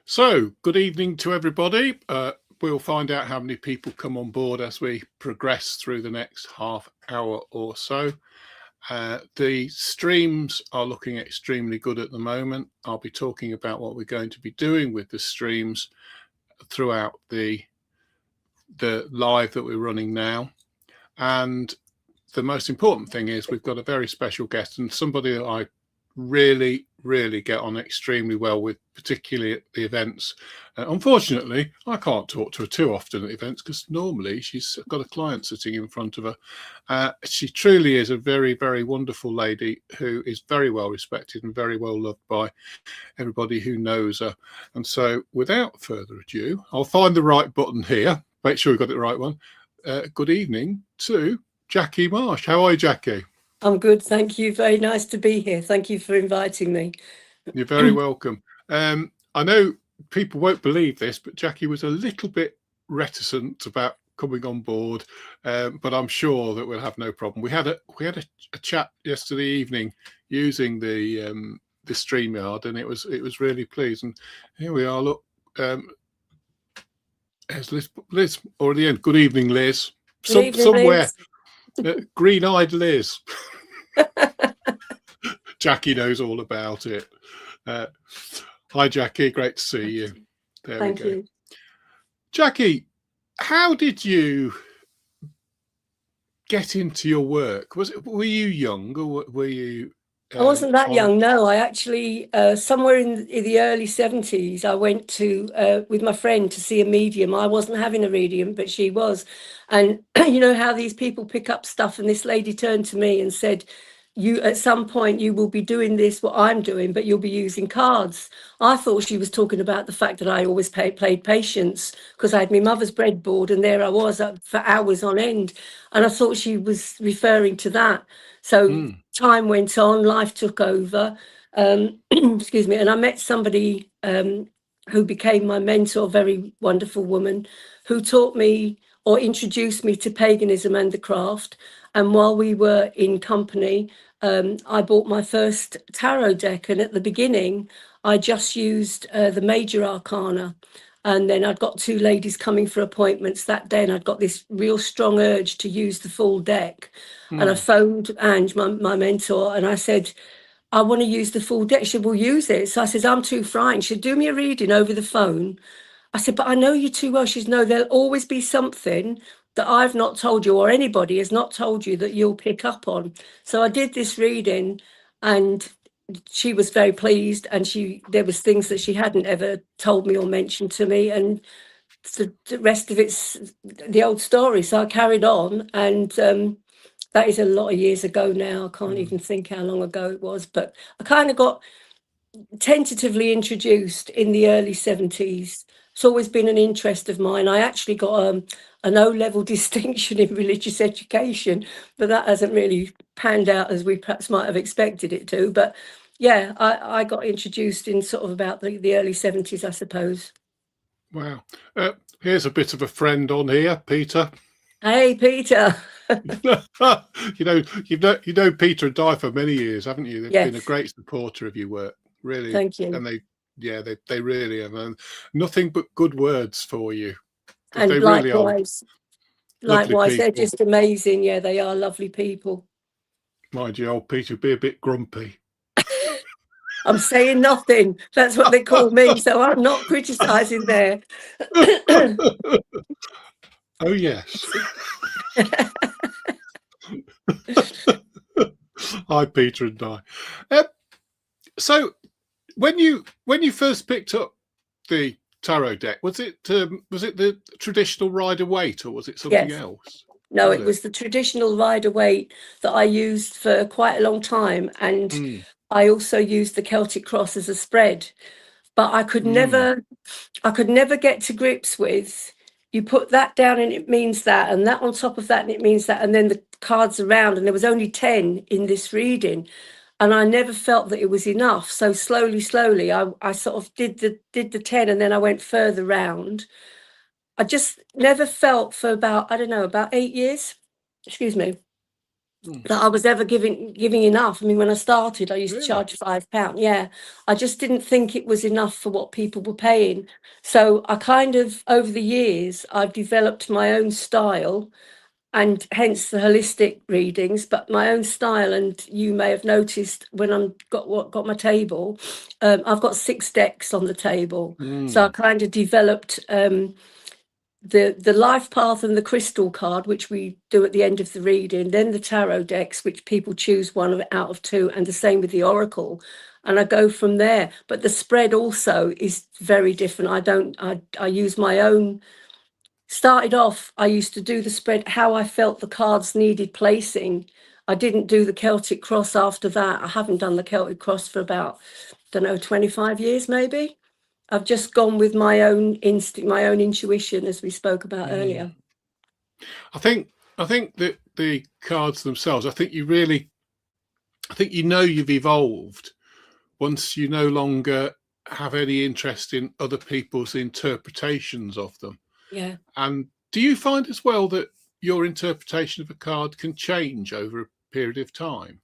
So, good evening to everybody. We'll find out how many people come on board as we progress through the next half hour or so. The streams are looking extremely good at the moment. I'll be talking about what we're going to be doing with the streams throughout the live that we're running now. And the most important thing is we've got a very special guest and somebody that I really get on extremely well with, particularly at the events. Unfortunately, I can't talk to her too often at events because normally she's got a client sitting in front of her. She truly is a very wonderful lady who is very well respected and very well loved by everybody who knows her. And so without further ado, I'll find the right button here, make sure we got the right one. Good evening to Jacqui Marsh. How are you, Jacqui? I'm good, thank you. Very nice to be here. Thank you for inviting me. You're very welcome. I know people won't believe this, but Jacqui was a little bit reticent about coming on board, but I'm sure that we'll have no problem. We had a chat yesterday evening using the StreamYard, and it was really pleasing. Here we are. Look, there's Liz already in. Good evening, Liz. Good evening, somewhere. Liz. Green-eyed Liz. Jacqui knows all about it. Hi, Jacqui. Great to see you. There Thank we go. you. Jacqui, how did you get into your work? Were you young or were you? I wasn't that young, no. I actually, somewhere in the early 70s, I went to, with my friend to see a medium. I wasn't having a medium, but she was. And you know how these people pick up stuff, and this lady turned to me and said, you, at some point, you will be doing this, what I'm doing, but you'll be using cards. I thought she was talking about the fact that I always played patience because I had my mother's breadboard and there I was up for hours on end. And I thought she was referring to that. So time went on, life took over, excuse me, and I met somebody who became my mentor, a very wonderful woman, who taught me or introduced me to paganism and the craft. And while we were in company, I bought my first tarot deck, and at the beginning, I just used the major arcana. And then I'd got two ladies coming for appointments that day, and I'd got this real strong urge to use the full deck. And I phoned Ange, my mentor, and I said, I want to use the full deck. She said, well, use it. So I said, I'm too frightened. She said, do me a reading over the phone. I said, but I know you too well. She said, no, there'll always be something that I've not told you or anybody has not told you that you'll pick up on. So I did this reading, and she was very pleased, and there was things that she hadn't ever told me or mentioned to me, and the rest of it's the old story. So I carried on, and that is a lot of years ago now. I can't even think how long ago it was, but I kind of got tentatively introduced in the early 70s. It's always been an interest of mine. I actually got an O-level distinction in religious education, but that hasn't really panned out as we perhaps might have expected it to. But yeah, I got introduced in sort of about the early 70s, I suppose. Wow. Here's a bit of a friend on here, Peter. Hey, Peter. You've known Peter and Di for many years, haven't you? They've Yes. been a great supporter of your work, really. Thank you. And they really have. And nothing but good words for you. And they likewise, really are likewise, they're just amazing. Yeah, they are lovely people. Mind you, old Peter would be a bit grumpy. I'm saying nothing. That's what they call me, so I'm not criticising there. Oh, yes. Hi, Peter and Di. So, when you first picked up the tarot deck, was it the traditional Rider-Waite, or was it something else? No, it was the traditional Rider-Waite that I used for quite a long time, and I also used the Celtic Cross as a spread. But I could never get to grips with, you put that down and it means that, and that on top of that and it means that, and then the cards around, and there was only 10 in this reading, and I never felt that it was enough. So slowly, I sort of did the 10, and then I went further round. I just never felt for about 8 years. Excuse me. that I was ever giving enough. I mean, when I started, I used to Really? charge £5. Yeah, I just didn't think it was enough for what people were paying. So I kind of, over the years, I've developed my own style, and hence the holistic readings, but my own style. And you may have noticed when got my table, I've got 6 decks on the table. So I kind of developed the life path and the crystal card, which we do at the end of the reading, then the tarot decks, which people choose one out of 2, and the same with the oracle, and I go from there. But the spread also is very different. I use my own. Started off, I used to do the spread how I felt the cards needed placing. I didn't do the Celtic cross after that. I haven't done the Celtic cross for about, don't know, 25 years maybe. I've just gone with my own instinct, my own intuition, as we spoke about earlier. I think that the cards themselves, I think you know you've evolved once you no longer have any interest in other people's interpretations of them. Yeah. And do you find as well that your interpretation of a card can change over a period of time?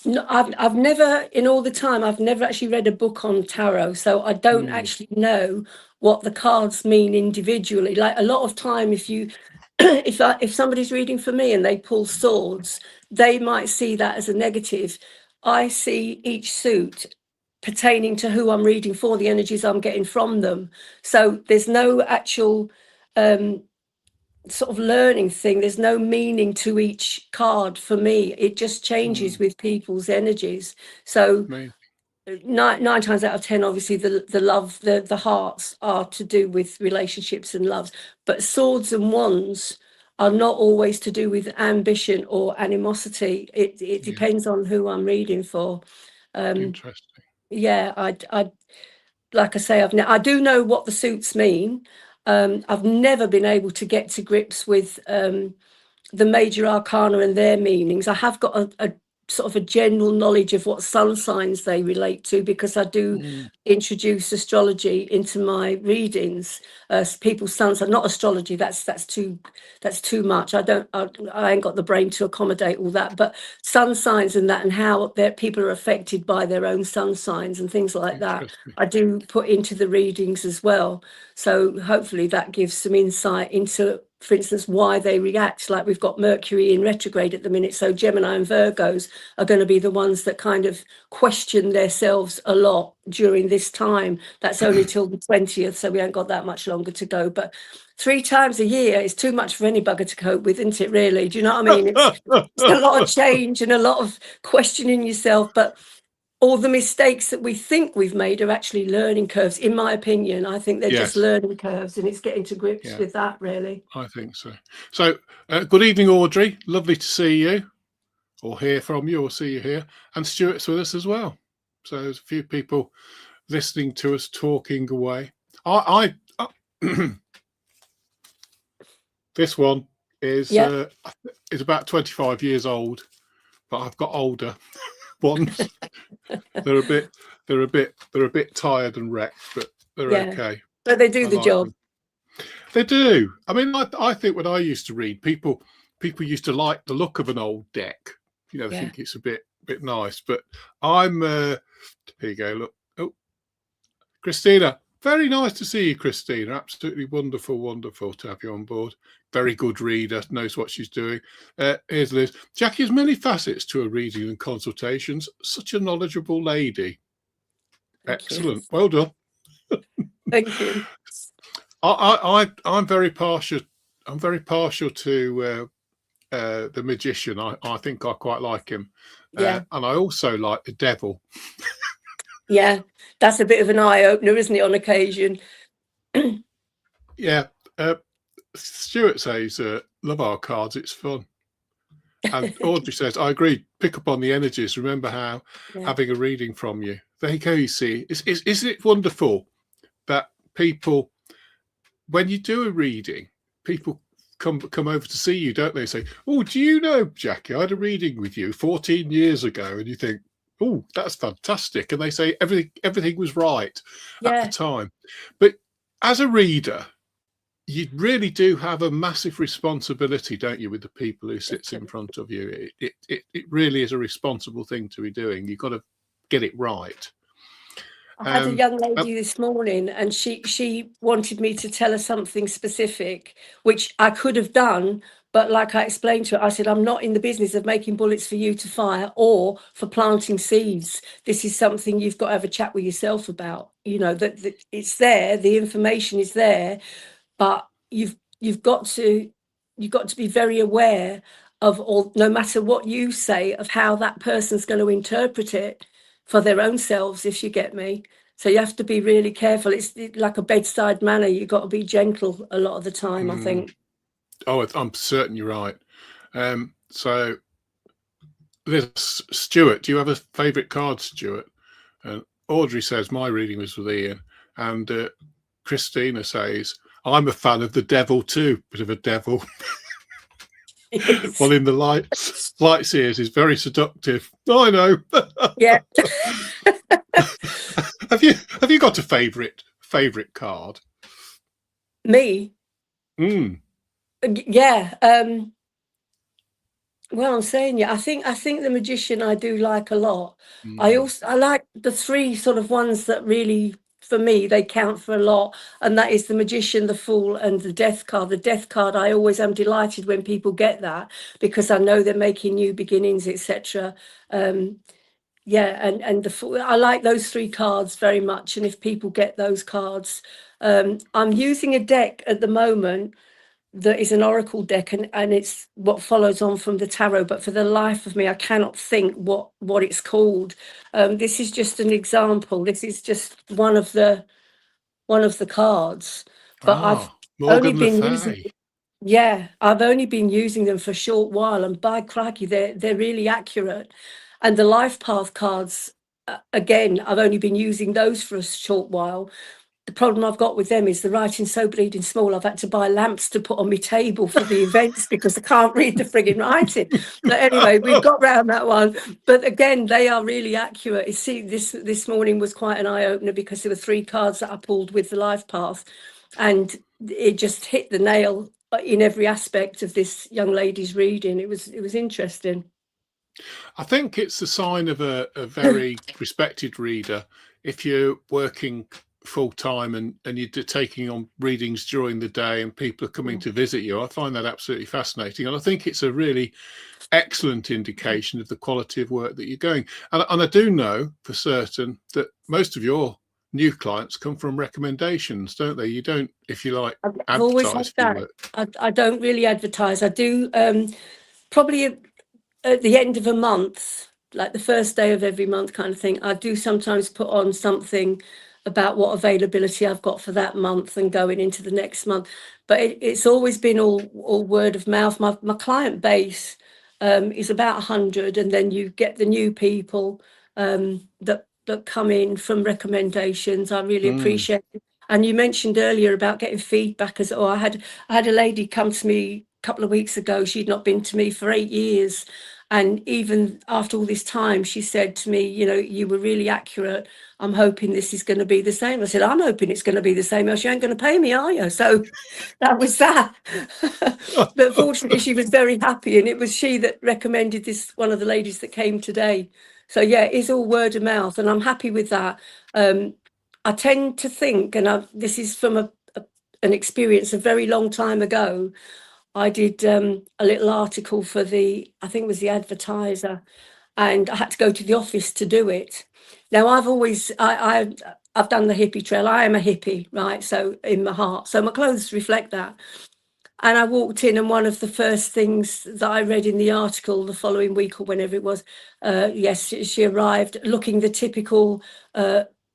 No, I've never, in all the time, I've never actually read a book on tarot, so I don't actually know what the cards mean individually. Like a lot of time, if you if somebody's reading for me and they pull swords, they might see that as a negative. I see each suit pertaining to who I'm reading for, the energies I'm getting from them. So there's no actual sort of learning thing. There's no meaning to each card for me. It just changes with people's energies. So Amazing. nine times out of 10, obviously the love, the hearts are to do with relationships and loves, but swords and wands are not always to do with ambition or animosity. It depends on who I'm reading for. Interesting. Yeah, I like I say, I do know what the suits mean. I've never been able to get to grips with the major arcana and their meanings. I have got a sort of a general knowledge of what sun signs they relate to, because I do introduce astrology into my readings. People's sun signs, not astrology. That's too much. I ain't got the brain to accommodate all that. But sun signs and that, and how people are affected by their own sun signs and things like that, I do put into the readings as well. So hopefully that gives some insight into, for instance, why they react. Like we've got Mercury in retrograde at the minute, so Gemini and Virgos are going to be the ones that kind of question themselves a lot during this time. That's only till the 20th, so we ain't got that much longer to go. But 3 times a year is too much for any bugger to cope with, isn't it, really? Do you know what I mean? It's a lot of change and a lot of questioning yourself, but all the mistakes that we think we've made are actually learning curves, in my opinion. I think they're just learning curves, and it's getting to grips with that, really. I think so. So, good evening, Audrey. Lovely to see you, or hear from you, or see you here. And Stuart's with us as well. So there's a few people listening to us talking away. This one is about 25 years old, but I've got older ones. They're a bit tired and wrecked, but they're okay. But they do the job. They do. I mean, I think when I used to read, people used to like the look of an old deck. You know, they think it's a bit nice. But I'm here you go. Look, oh, Christina. Very nice to see you, Christina. Absolutely wonderful to have you on board. Very good reader, knows what she's doing. Here's Liz. Jacqui has many facets to her reading and consultations. Such a knowledgeable lady. Excellent. Well done. Thank you. I'm very partial. I'm very partial to the magician. I think I quite like him. And I also like the devil. Yeah, that's a bit of an eye opener, isn't it, on occasion? Yeah. Stuart says, love our cards, it's fun. And Audrey says, I agree, pick up on the energies. Remember how having a reading from you. There you go, you see. Isn't it wonderful that people, when you do a reading, people come over to see you, don't they? Say, oh, do you know, Jacqui, I had a reading with you 14 years ago. And you think, oh, that's fantastic. And they say everything was right at the time. But as a reader, you really do have a massive responsibility, don't you, with the people who sits in front of you. It really is a responsible thing to be doing. You've got to get it right. I had a young lady this morning, and she wanted me to tell her something specific, which I could have done. But like I explained to her, I said, I'm not in the business of making bullets for you to fire or for planting seeds. This is something you've got to have a chat with yourself about. You know, that it's there, the information is there, but you've got to be very aware of all, no matter what you say, of how that person's going to interpret it for their own selves, if you get me. So you have to be really careful. It's like a bedside manner. You've got to be gentle a lot of the time, I think. Oh, I'm certain you're right. So there's Stuart. Do you have a favourite card, Stuart? Audrey says my reading was with Ian, and Christina says I'm a fan of the devil too. Bit of a devil. Well, in the light seers is very seductive. Oh, I know. Yeah. Have you got a favourite card? Me? Yeah. Well, I'm saying, yeah, I think the magician I do like a lot. I like the three sort of ones that really, for me, they count for a lot, and that is the magician, the fool, and the death card. The death card, I always am delighted when people get that, because I know they're making new beginnings, etc. Yeah, and the fool, I like those three cards very much, and if people get those cards, I'm using a deck at the moment that is an oracle deck, and it's what follows on from the tarot, but for the life of me I cannot think what it's called. This is just an example. This is just one of the cards, but I've only been using I've only been using them for a short while, and by crikey, they're really accurate. And the life path cards, again, I've only been using those for a short while. The problem I've got with them is the writing's so bleeding small. I've had to buy lamps to put on my table for the events because I can't read the frigging writing. But anyway, we've got round that one. But again, they are really accurate. You see, this morning was quite an eye-opener, because there were three cards that I pulled with the life path, and it just hit the nail in every aspect of this young lady's reading. It was interesting. I think it's a sign of a very respected reader if you're working full time and you're taking on readings during the day and people are coming to visit you. I find that absolutely fascinating, and I think it's a really excellent indication of the quality of work that you're going. And I do know for certain that most of your new clients come from recommendations, don't they? You don't, if you like, I've always had that. I don't really advertise. I do probably at the end of a month, like the first day of every month kind of thing, I do sometimes put on something about what availability I've got for that month and going into the next month. But it's always been all word of mouth. My client base is about 100, and then you get the new people that come in from recommendations. I really appreciate it. And you mentioned earlier about getting feedback. I had a lady come to me a couple of weeks ago. She'd not been to me for 8 years. And even after all this time, she said to me, you were really accurate. I'm hoping this is going to be the same. I said, I'm hoping it's going to be the same, else you ain't going to pay me, are you? So that was that. But fortunately, she was very happy. And it was she that recommended this, one of the ladies that came today. So yeah, it's all word of mouth, and I'm happy with that. I tend to think, and this is from an experience a very long time ago, I did a little article for I think it was the Advertiser, and I had to go to the office to do it. Now, I've done the hippie trail. I am a hippie, right? So in my heart, so my clothes reflect that. And I walked in, and one of the first things that I read in the article the following week or whenever it was, yes, she arrived looking the typical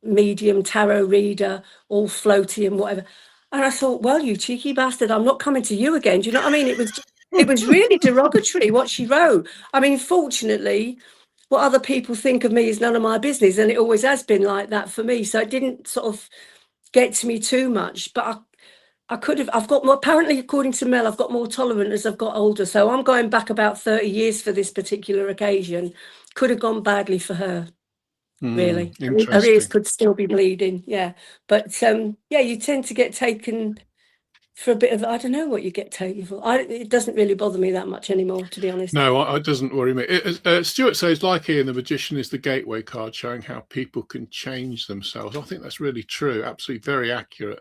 medium tarot reader, all floaty and whatever. And I thought, well, you cheeky bastard, I'm not coming to you again. Do you know what I mean? It was really derogatory what she wrote. I mean, fortunately, what other people think of me is none of my business, and it always has been like that for me. So it didn't sort of get to me too much, but I've got more, apparently, according to Mel, I've got more tolerant as I've got older. So I'm going back about 30 years for this particular occasion. Could have gone badly for her, really. Her ears could still be bleeding, yeah. But yeah, you tend to get taken for a bit of, I don't know what you get taken for. It doesn't really bother me that much anymore, to be honest. No, it doesn't worry me. Stuart says, like Ian, the magician is the gateway card showing how people can change themselves. I think that's really true. Absolutely very accurate.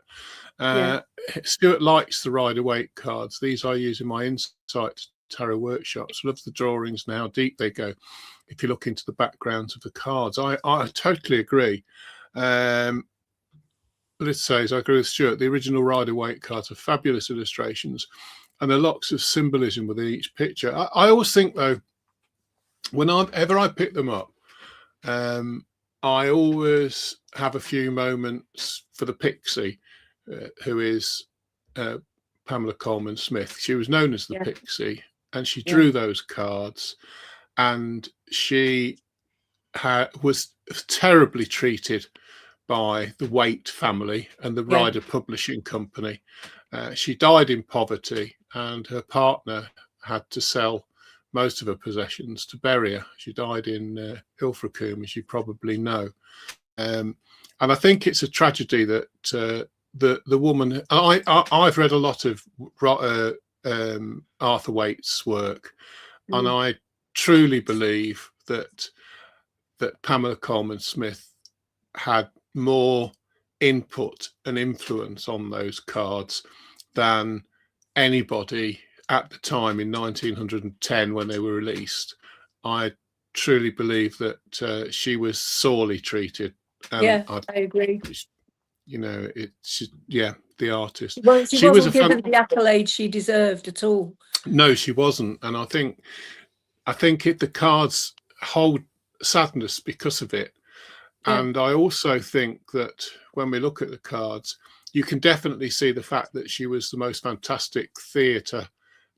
Stuart likes the Rider-Waite cards. These I use in my Insight Tarot workshops. Love the drawings and how deep they go if you look into the backgrounds of the cards. I totally agree. Liz says, I agree with Stuart. The original Rider-Waite cards are fabulous illustrations and there are lots of symbolism within each picture. I always think, though, whenever I pick them up, I always have a few moments for the Pixie, who is Pamela Coleman Smith. She was known as the Pixie, and she drew those cards, and she was terribly treated by the Waite family and the Rider Publishing Company. She died in poverty, and her partner had to sell most of her possessions to bury her. She died in Ilfracombe, as you probably know. And I think it's a tragedy that the woman. I've read a lot of Arthur Waite's work, and I truly believe that Pamela Coleman Smith had more input and influence on those cards than anybody at the time in 1910 when they were released. I truly believe that she was sorely treated. I agree. You know, the artist. Well, she wasn't given the accolade she deserved at all. No, she wasn't, and I think the cards hold sadness because of it. And I also think that when we look at the cards, you can definitely see the fact that she was the most fantastic theatre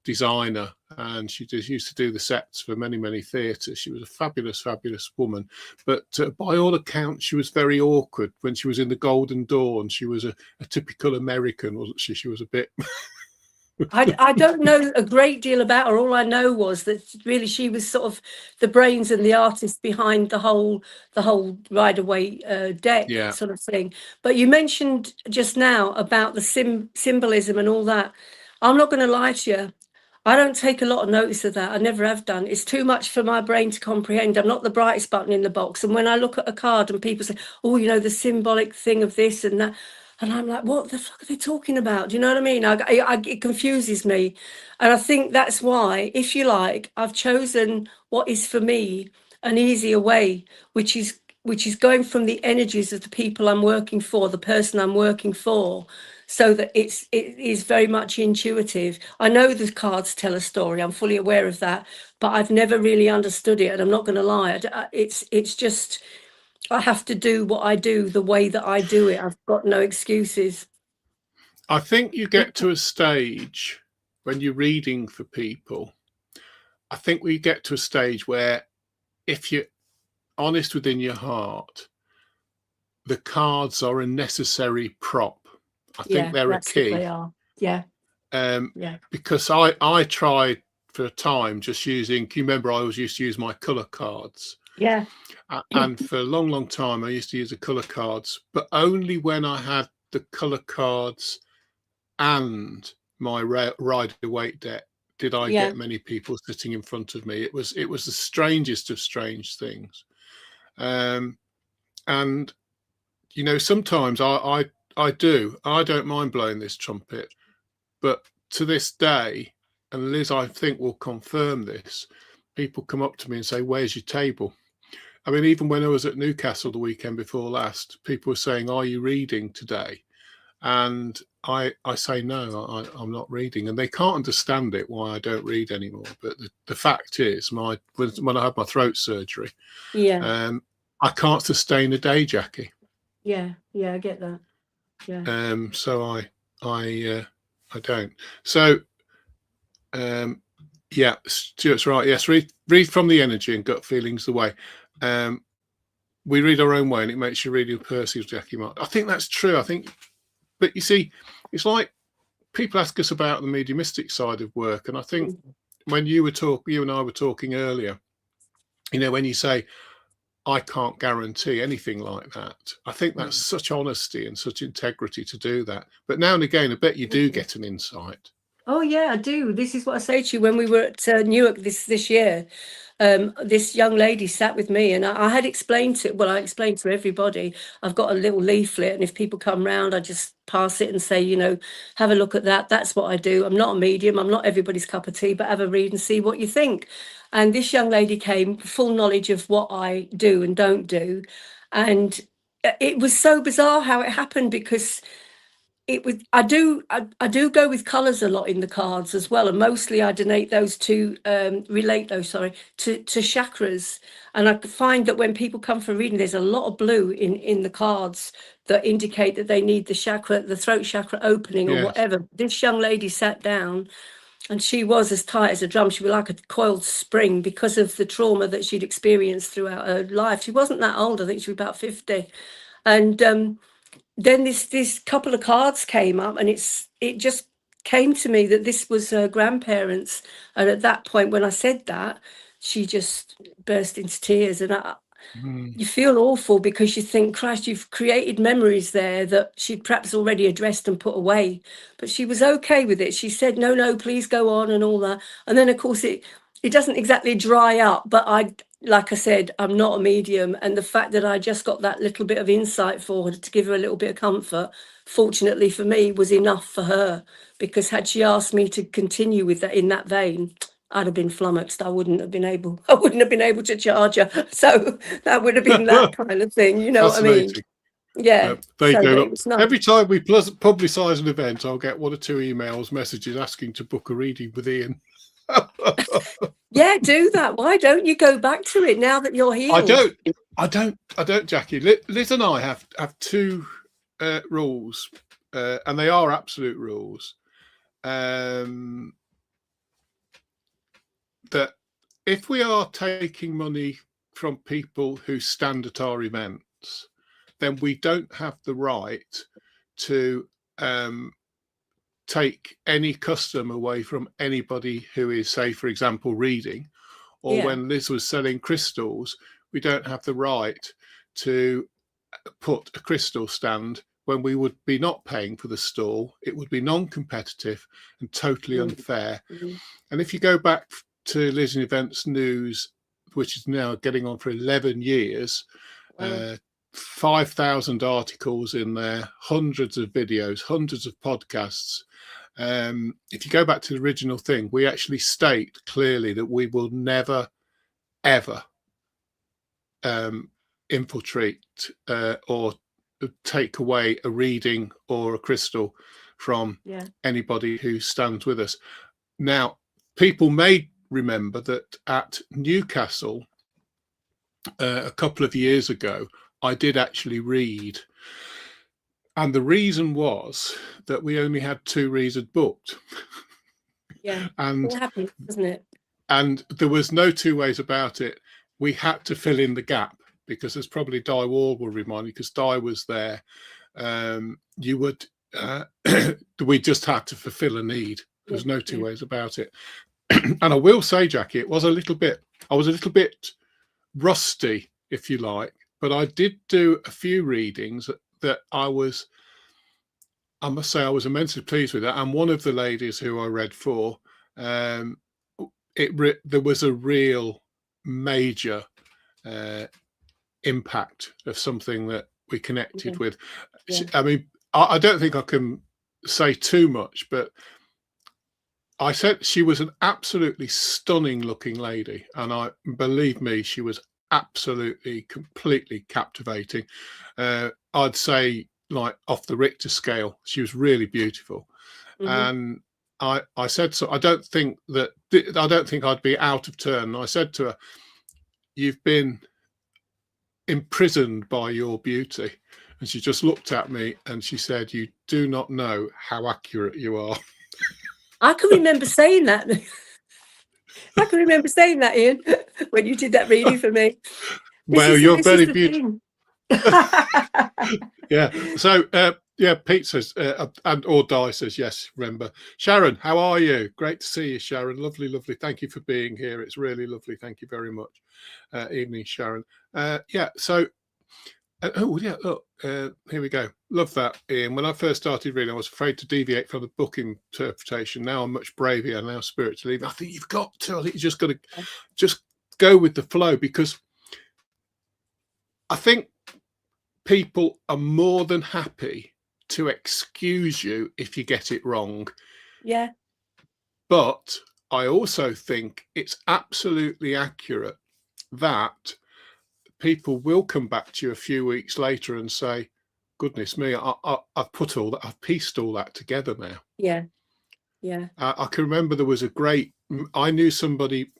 designer, and she used to do the sets for many, many theatres. She was a fabulous, fabulous woman. But by all accounts, she was very awkward when she was in the Golden Dawn. She was a typical American, wasn't she? She was a bit... I don't know a great deal about her. All I know was that really she was sort of the brains and the artist behind the whole Rider-Waite deck sort of thing. But you mentioned just now about the symbolism and all that. I'm not going to lie to you. I don't take a lot of notice of that. I never have done. It's too much for my brain to comprehend. I'm not the brightest button in the box. And when I look at a card and people say, oh, you know, the symbolic thing of this and that, and I'm like, what the fuck are they talking about? Do you know what I mean? It confuses me. And I think that's why, if you like, I've chosen what is for me an easier way, which is going from the energies of the people I'm working for, the person I'm working for, so that it is very much intuitive. I know the cards tell a story. I'm fully aware of that, but I've never really understood it. And I'm not going to lie. It's just... I have to do what I do the way that I do it. I've got no excuses. I think you get to a stage when you're reading for people. I think we get to a stage where if you're honest within your heart, the cards are a necessary prop. I think they're a key. They are. Yeah. Because I tried for a time just using, can you remember I always used to use my colour cards? Yeah. And for a long, long time, I used to use the colour cards, but only when I had the colour cards and my Rider-Waite deck did I get many people sitting in front of me. It was the strangest of strange things. And, you know, sometimes I don't mind blowing this trumpet, but to this day, and Liz, I think, will confirm this, people come up to me and say, where's your table? I mean, even when I was at Newcastle the weekend before last, people were saying, are you reading today? And I say, no, I'm not reading. And they can't understand it, why I don't read anymore. But the fact is, when I had my throat surgery, I can't sustain a day, Jacqui. Yeah, I get that. Yeah. So I don't. So, yeah, Stuart's right. Yes, read from the energy and gut feelings the way. We read our own way, and it makes you read your Percy's, Jacqui Mark. I think that's true. I think, but you see, it's like people ask us about the mediumistic side of work, and I think when you and I were talking earlier, you know, when you say, I can't guarantee anything like that. I think that's such honesty and such integrity to do that. But now and again, I bet you do get an insight. Oh yeah, I do. This is what I say to you. When we were at Newark this year, this young lady sat with me, and I had explained to, well, I explained to everybody, I've got a little leaflet, and if people come round, I just pass it and say, you know, have a look at that. That's what I do. I'm not a medium. I'm not everybody's cup of tea, but have a read and see what you think. And this young lady came full knowledge of what I do and don't do. And it was so bizarre how it happened, because it was, I do go with colours a lot in the cards as well, and mostly I relate those to chakras. And I find that when people come for reading, there's a lot of blue in the cards that indicate that they need the throat chakra opening or whatever. This young lady sat down, and she was as tight as a drum. She was like a coiled spring because of the trauma that she'd experienced throughout her life. She wasn't that old. I think she was about 50. And then this couple of cards came up, and it just came to me that this was her grandparents. And at that point, when I said that, she just burst into tears. And you feel awful, because you think, Christ, you've created memories there that she'd perhaps already addressed and put away. But she was okay with it. She said, no, please go on, and all that. And then, of course, it doesn't exactly dry up, but like I said, I'm not a medium. And the fact that I just got that little bit of insight for her to give her a little bit of comfort, fortunately for me, was enough for her. Because had she asked me to continue with that in that vein, I'd have been flummoxed. I wouldn't have been able to charge her. So that would have been that kind of thing. You know what I mean? Yeah. There you go. Nice. Every time we publicise an event, I'll get 1 or 2 messages asking to book a reading with Ian. Yeah, do that. Why don't you go back to it now that you're here? I don't, Jacqui. Liz and I have 2 rules, and they are absolute rules. That if we are taking money from people who stand at our events, then we don't have the right to take any custom away from anybody who is, say, for example, reading, or when Liz was selling crystals, we don't have the right to put a crystal stand when we would be not paying for the stall. It would be non-competitive and totally unfair. And if you go back to Liz and Events News, which is now getting on for 11 years, 5,000 articles in there, hundreds of videos, hundreds of podcasts. If you go back to the original thing, we actually state clearly that we will never, ever infiltrate or take away a reading or a crystal from anybody who stands with us. Now, people may remember that at Newcastle a couple of years ago, I did actually read, and the reason was that we only had 2 readers booked. And it happens, doesn't it? And there was no 2 ways about it. We had to fill in the gap, because as probably Di Wall will remind you, because Di was there, you would we just had to fulfill a need. There's no 2 ways about it. And I will say, Jacqui, I was a little bit rusty, if you like, but I did do a few readings that I must say I was immensely pleased with that. And one of the ladies who I read for, there was a real major impact of something that we connected with. I mean, I don't think I can say too much, but I said she was an absolutely stunning looking lady, and believe me, she was absolutely, completely captivating. I'd say, like, off the Richter scale, she was really beautiful. And I said, so I don't think I'd be out of turn. I said to her, "You've been imprisoned by your beauty." And she just looked at me and she said, "You do not know how accurate you are." I can remember saying that. Ian, when you did that reading for me. Well, you're very beautiful. Yeah. So Yeah, Pete says, and or Di says, yes, remember. Sharon, how are you? Great to see you, Sharon. Lovely, lovely. Thank you for being here. It's really lovely. Thank you very much. Evening, Sharon. Yeah, so, oh, yeah, look, here we go. Love that, Ian. When I first started reading, I was afraid to deviate from the book interpretation. Now I'm much braver and now spiritually. I think you've got to, I think you just got to just go with the flow, because I think people are more than happy to excuse you if you get it wrong. Yeah. But I also think it's absolutely accurate that people will come back to you a few weeks later and say, goodness me, I've put all that, I've pieced all that together now. Yeah. Yeah. I can remember there was I knew somebody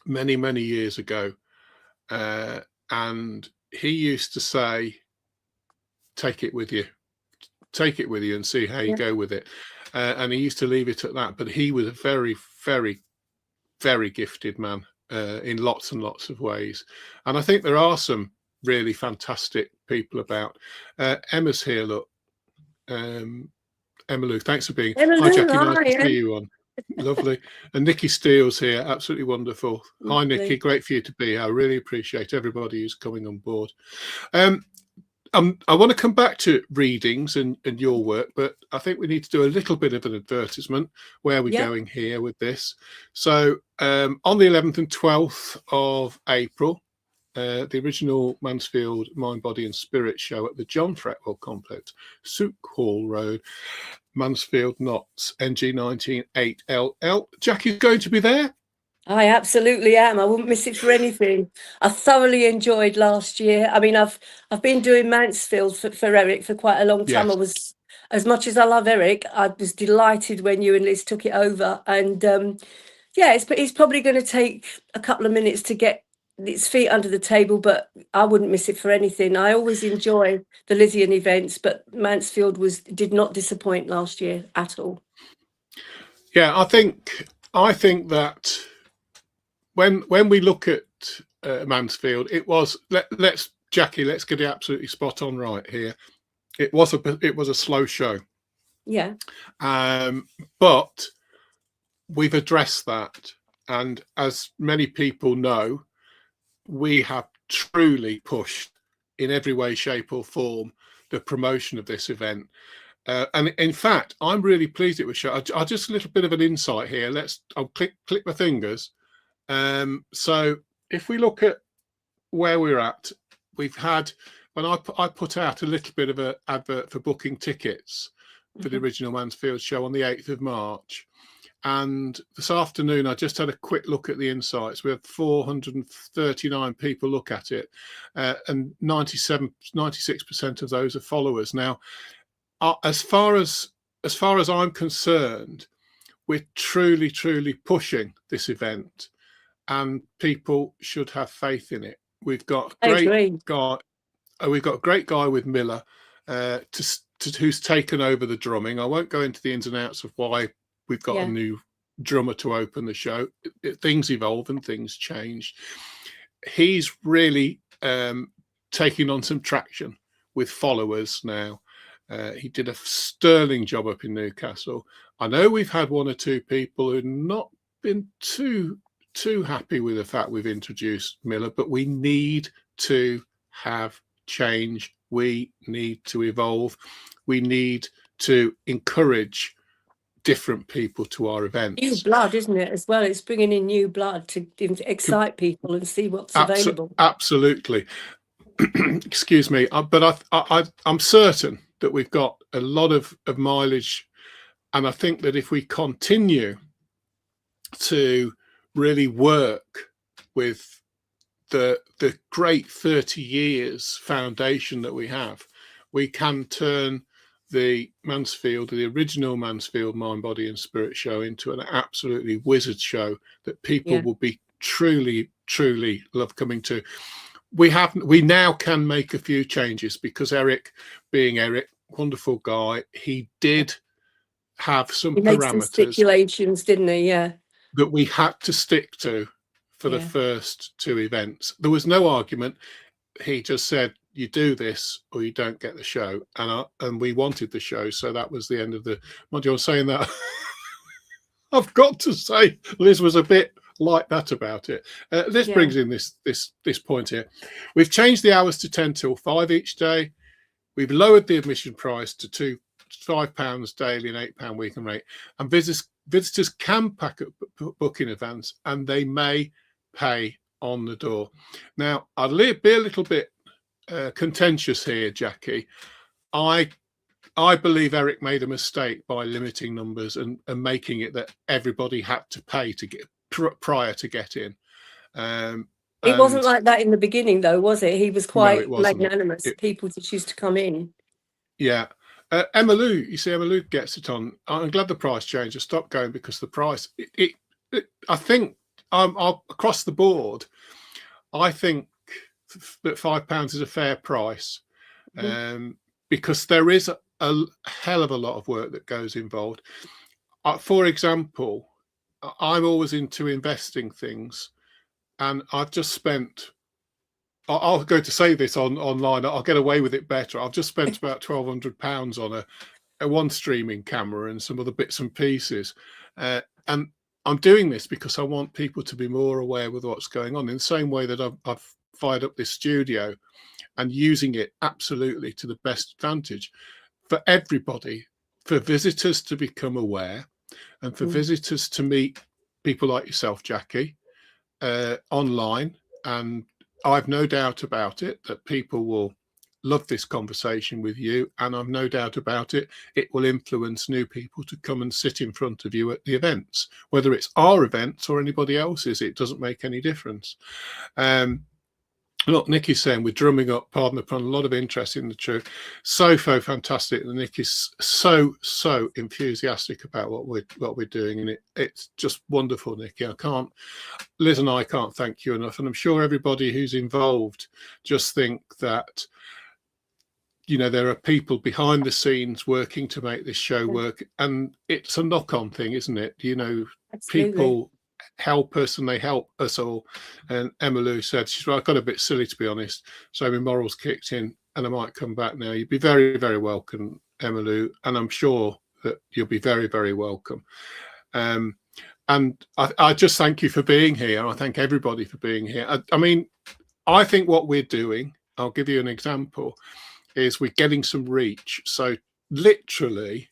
many, many years ago, and he used to say, take it with you and see how you go with it. And he used to leave it at that. But he was a very, very, very gifted man in lots and lots of ways. And I think there are some really fantastic people about. Emma's here, look. Emma Lou, thanks for being here. Hi, Jacqui, nice to see you on. Lovely. And Nikki Steele's here, absolutely wonderful. Hi, Nikki, great for you to be here. I really appreciate everybody who's coming on board. I want to come back to readings and your work, but I think we need to do a little bit of an advertisement. Where are we going here with this? So on the 11th and 12th of April, the original Mansfield Mind, Body and Spirit show at the John Fretwell Complex, Souk Hall Road, Mansfield, Notts, NG19 8LL. Jacqui's going to be there. I absolutely am. I wouldn't miss it for anything. I thoroughly enjoyed last year. I mean, I've been doing Mansfield for Eric for quite a long time. Yes. I was, as much as I love Eric, I was delighted when you and Liz took it over. And yeah, it's probably going to take a couple of minutes to get its feet under the table, but I wouldn't miss it for anything. I always enjoy the Lysian events, but Mansfield did not disappoint last year at all. Yeah, I think that when we look at Mansfield, it was Jacqui, let's get it absolutely spot on right here. It was a slow show. Yeah. But we've addressed that, and as many people know, we have truly pushed in every way, shape, or form the promotion of this event. And in fact, I'm really pleased it was shown. I'll just a little bit of an insight here. I'll click my fingers. So if we look at where we're at, we've had, when I put out a little bit of an advert for booking tickets for the original Mansfield show on the 8th of March. And this afternoon, I just had a quick look at the insights. We had 439 people look at it, and 96% of those are followers. Now, as far as I'm concerned, we're truly, truly pushing this event, and people should have faith in it. We've got a great guy. We've got a great guy with Miller, who's taken over the drumming. I won't go into the ins and outs of why we've got a new drummer to open the show. Things evolve and things change. He's really taking on some traction with followers now. He did a sterling job up in Newcastle. I know we've had one or two people who've not been too happy with the fact we've introduced Miller, but we need to have change. We need to evolve. We need to encourage different people to our events. New blood, isn't it, as well? It's bringing in new blood to excite people and see what's available. Absolutely. Excuse me, but I'm certain that we've got a lot of mileage, and I think that if we continue to really work with the great 30 years foundation that we have, we can turn the original Mansfield Mind, Body and Spirit show into an absolutely wizard show that people will be truly, truly love coming to. We now can make a few changes, because Eric, being Eric, wonderful guy, he did have some parameters, some stipulations, didn't he? Yeah, that we had to stick to for the first two events. There was no argument. He just said, you do this or you don't get the show. And we wanted the show, so that was the end of the module. Saying that, I've got to say, Liz was a bit like that about it. This brings in this point here. We've changed the hours to 10 till 5 each day. We've lowered the admission price to £5 daily and £8 weekend rate, and visitors can book in advance, and they may pay on the door. Now, I'll be a little bit contentious here, Jacqui. I believe Eric made a mistake by limiting numbers and making it that everybody had to pay to get prior to get in. It wasn't like that in the beginning, though, was it? He was quite magnanimous. People to choose to come in. Yeah. Emma Lou, you see, Emma Lou gets it on. I'm glad the price changed. I stopped going because the price, I think, across the board, I think that £5 is a fair price, because there is a hell of a lot of work that goes involved. For example, I'm always into investing things, and I've just spent, I'll go to say this online, I'll get away with it better. I've just spent about £1,200 on a one streaming camera and some other bits and pieces. And I'm doing this because I want people to be more aware with what's going on, in the same way that I've fired up this studio and using it absolutely to the best advantage for everybody, for visitors to become aware, and for visitors to meet people like yourself, Jacqui, online. And I've no doubt about it that people will love this conversation with you, and I've no doubt about it, it will influence new people to come and sit in front of you at the events, whether it's our events or anybody else's. It doesn't make any difference. Look, Nikki's saying we're drumming up, pardon the pun, a lot of interest in the truth. So fantastic. And Nick is so enthusiastic about what we're doing, and it's just wonderful, Nikki. Liz and I can't thank you enough, and I'm sure everybody who's involved just think that, you know, there are people behind the scenes working to make this show work, and it's a knock-on thing, isn't it? You know, absolutely. People help us and they help us all. And Emma Lou said, she's right, I got a bit silly, to be honest, so my morals kicked in and I might come back now. You'd be very welcome, Emma Lou, and I'm sure that you'll be very welcome. And I just thank you for being here, and I thank everybody for being here. I mean, I think what we're doing, I'll give you an example, is we're getting some reach. So literally,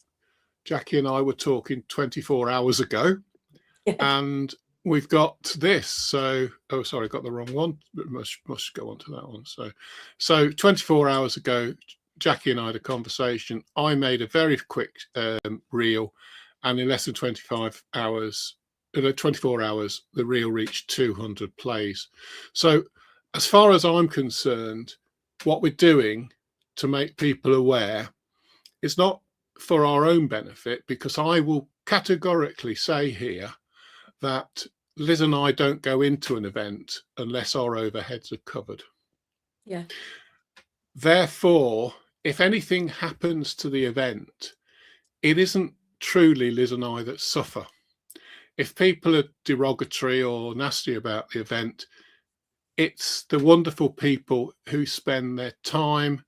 Jacqui and I were talking 24 hours ago, and we've got this. So, oh, sorry, I got the wrong one. Must go on to that one. So 24 hours ago, Jacqui and I had a conversation. I made a very quick reel, and in less than 24 hours, the reel reached 200 plays. So as far as I'm concerned, what we're doing to make people aware is not for our own benefit, because I will categorically say here that Liz and I don't go into an event unless our overheads are covered. Yeah. Therefore, if anything happens to the event, it isn't truly Liz and I that suffer. If people are derogatory or nasty about the event, it's the wonderful people who spend their time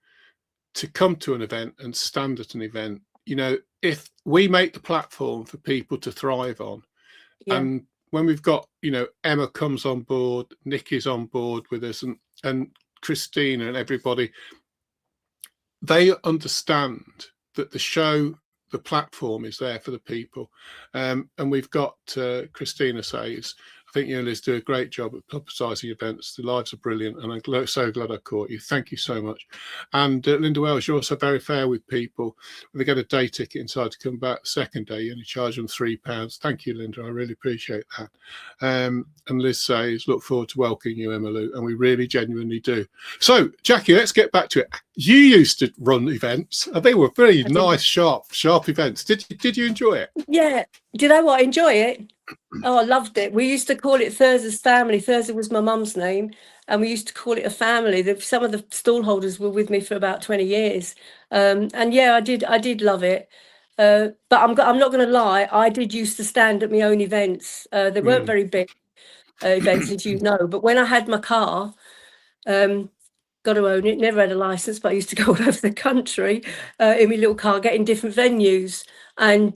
to come to an event and stand at an event. You know, if we make the platform for people to thrive on, and when we've got, you know, Emma comes on board, Nikki's on board with us, and Christina and everybody, they understand that the show, the platform is there for the people. And we've got Christina says, I think you and Liz do a great job at publicising events. The lives are brilliant, and I'm so glad I caught you. Thank you so much. And Linda Wells, you're also very fair with people. When they get a day ticket inside to come back the second day, you only charge them £3. Thank you, Linda. I really appreciate that. And Liz says, look forward to welcoming you, Emma Lou, and we really genuinely do. So, Jacqui, let's get back to it. You used to run events, and they were very nice, sharp events. Did you enjoy it? Yeah. Do you know what? I enjoy it. Oh, I loved it. We used to call it Thursday's family. Thursday was my mum's name, and we used to call it a family. Some of the stall holders were with me for about 20 years. And yeah, I did love it. But I'm not going to lie, I did used to stand at my own events. They weren't very big events, as you know, but when I had my car, got to own it. Never had a license, but I used to go all over the country in my little car, getting different venues, and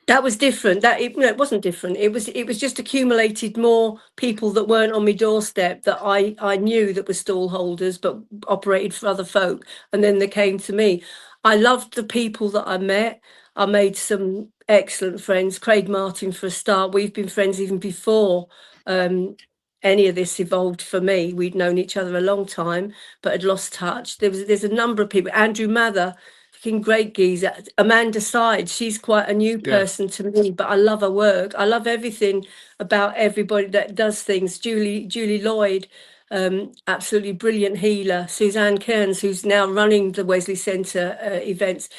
that was different. It wasn't different. It was just accumulated more people that weren't on my doorstep that I knew that were stall holders but operated for other folk, and then they came to me. I loved the people that I met. I made some excellent friends. Craig Martin, for a start. We've been friends even before any of this evolved for me. We'd known each other a long time, but had lost touch. There's a number of people. Andrew Mather, fucking great geezer. Amanda Side, she's quite a new Yeah. person to me, but I love her work. I love everything about everybody that does things. Julie Lloyd, absolutely brilliant healer. Suzanne Kearns, who's now running the Wesley Centre events.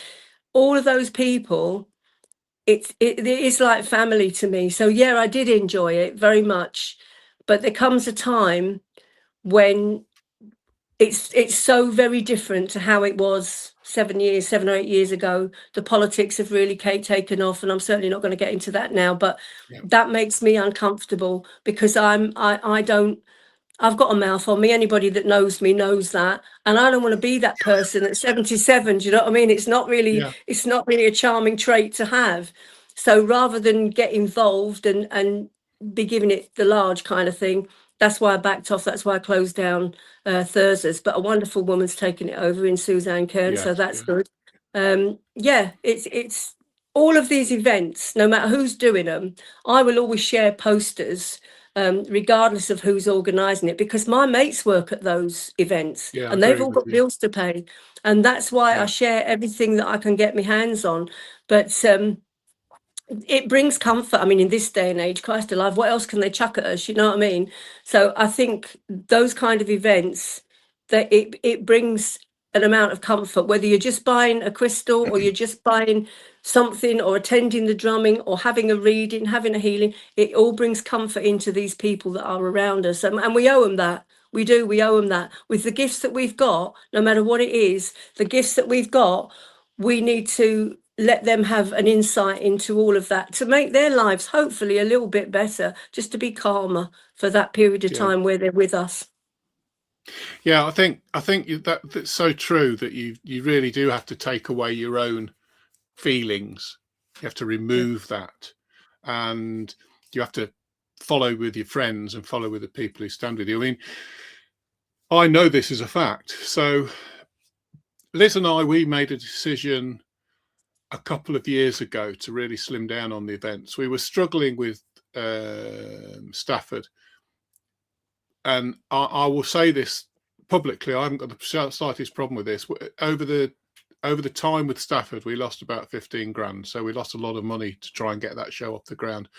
All of those people, it is like family to me. So yeah, I did enjoy it very much, but there comes a time when it's so very different to how it was 7 or 8 years ago. The politics have really taken off, and I'm certainly not going to get into that now, but that makes me uncomfortable because I don't, I've got a mouth on me. Anybody that knows me knows that, and I don't want to be that person at 77. Do you know what I mean? It's not really a charming trait to have. So rather than get involved and be giving it the large kind of thing, that's why I backed off. That's why I closed down Thursdays. But a wonderful woman's taken it over in Suzanne Kern, so that's good. It's all of these events, no matter who's doing them. I will always share posters, regardless of who's organising it, because my mates work at those events and they've all got bills to pay, and that's why I share everything that I can get my hands on. But it brings comfort. I mean, in this day and age, Christ alive, what else can they chuck at us? You know what I mean? So I think those kind of events, that it brings an amount of comfort, whether you're just buying a crystal or you're just buying something or attending the drumming or having a reading, having a healing. It all brings comfort into these people that are around us, and we owe them that. We do. We owe them that. With the gifts that we've got, no matter what it is, the gifts that we've got, we need to let them have an insight into all of that to make their lives hopefully a little bit better, just to be calmer for that period of time where they're with us. I think that's so true, that you really do have to take away your own feelings. You have to remove that, and you have to follow with your friends and follow with the people who stand with you. I mean, I know this is a fact. So Liz and I, we made a decision a couple of years ago to really slim down on the events. We were struggling with Stafford, and I will say this publicly, I haven't got the slightest problem with this. Over the time with Stafford, we lost about 15 grand. So we lost a lot of money to try and get that show off the ground.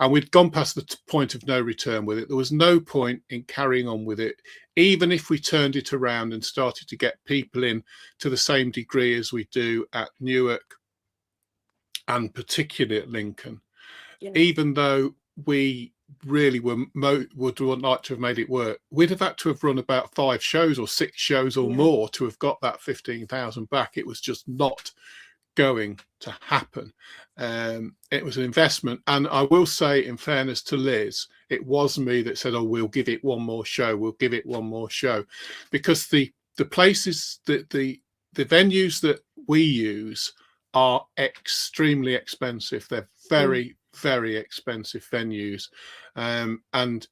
And we'd gone past the point of no return with it. There was no point in carrying on with it, even if we turned it around and started to get people in to the same degree as we do at Newark and particularly at Lincoln. Even though we really would like to have made it work, we'd have had to have run about 5 shows or 6 shows or more to have got that 15,000 back. It was just not going to happen. It was an investment, and I will say, in fairness to Liz, it was me that said, "Oh, we'll give it one more show. We'll give it one more show," because the places that the venues that we use are extremely expensive. They're very very expensive venues, and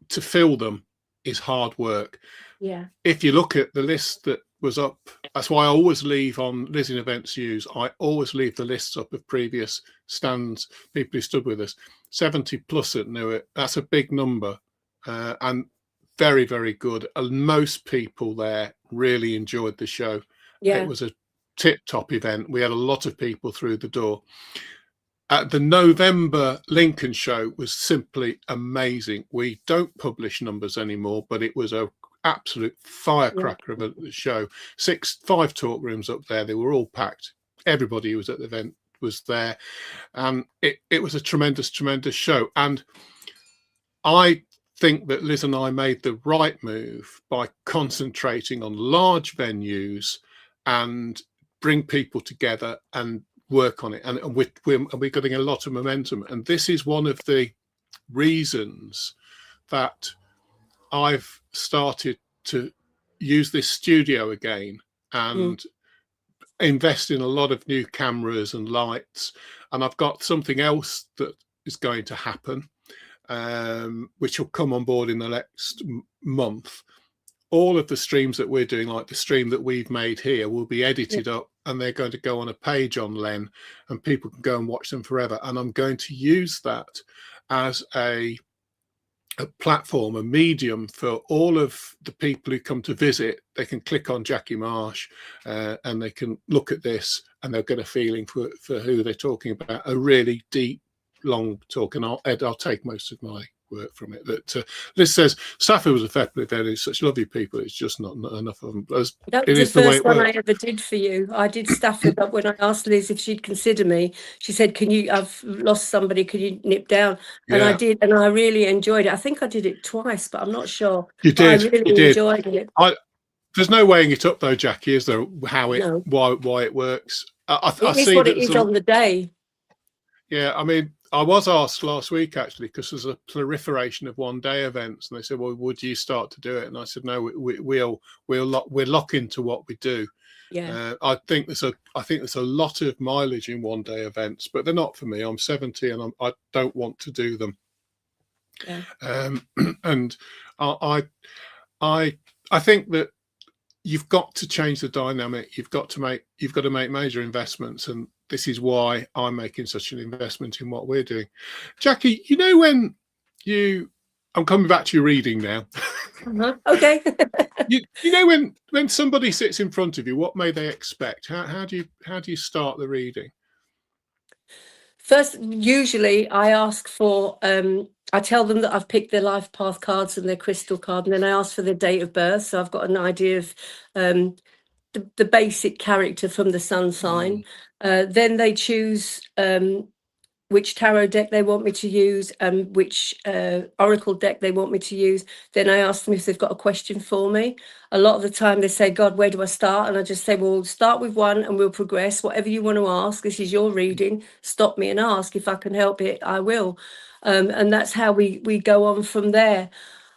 to fill them is hard work. If you look at the list that was up, that's why I always leave on Liz in Events Use, I always leave the lists up of previous stands, people who stood with us. 70 plus at Newark, that's a big number, and very very good, and most people there really enjoyed the show. It was a tip-top event. We had a lot of people through the door. The November Lincoln show was simply amazing. We don't publish numbers anymore, but it was a absolute firecracker of a show. 5 talk rooms up there. They were all packed. Everybody who was at the event was there. And it was a tremendous, tremendous show. And I think that Liz and I made the right move by concentrating on large venues and bring people together and work on it, and we're getting a lot of momentum. And this is one of the reasons that I've started to use this studio again and invest in a lot of new cameras and lights. And I've got something else that is going to happen, which will come on board in the next month. All of the streams that we're doing, like the stream that we've made here, will be edited up, and they're going to go on a page on Len, and people can go and watch them forever. And I'm going to use that as a platform, a medium for all of the people who come to visit. They can click on Jacqui Marsh and they can look at this, and they'll get a feeling for who they're talking about. A really deep, long talk, and I'll take most of my work from it. But Liz says Sappho was effectively very such lovely people. It's just not enough of them. That was the first one I ever did for you. I did Stafford, but when I asked Liz if she'd consider me, she said, I've lost somebody, can you nip down? And I did, and I really enjoyed it. I think I did it twice, but I'm not sure. You did. I really enjoyed it. There's no weighing it up though, Jacqui, is there? Why it works? I see what it is on the day. Yeah, I mean, I was asked last week actually, because there's a proliferation of one-day events, and they said, "Well, would you start to do it?" And I said, "No, we're lock into what we do." Yeah, I think there's a lot of mileage in one-day events, but they're not for me. I'm 70, and I don't want to do them. Yeah. And I think that you've got to change the dynamic. You've got to make major investments, and this is why I'm making such an investment in what we're doing. Jacqui, you know, I'm coming back to your reading now. Okay. you know, when somebody sits in front of you, what may they expect? How do you start the reading? First, usually I ask for, I tell them that I've picked their life path cards and their crystal card, and then I ask for their date of birth. So I've got an idea of the basic character from the sun sign. Then they choose which tarot deck they want me to use and which oracle deck they want me to use. Then I ask them if they've got a question for me. A lot of the time they say, God, where do I start? And I just say, well, start with one and we'll progress. Whatever you want to ask, this is your reading. Stop me and ask. If I can help it, I will. And that's how we go on from there.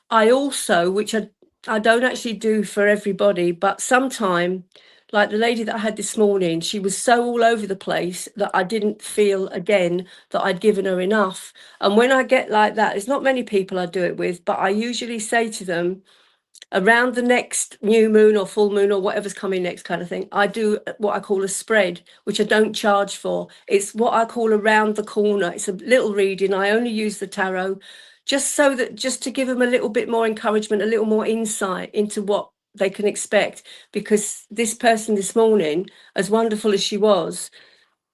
I also, which I don't actually do for everybody, but sometime, like the lady that I had this morning, she was so all over the place that I didn't feel again that I'd given her enough. And when I get like that, there's not many people I do it with, but I usually say to them, around the next new moon or full moon or whatever's coming next kind of thing, I do what I call a spread, which I don't charge for. It's what I call around the corner. It's a little reading. I only use the tarot just to give them a little bit more encouragement, a little more insight into what they can expect. Because this person this morning, as wonderful as she was,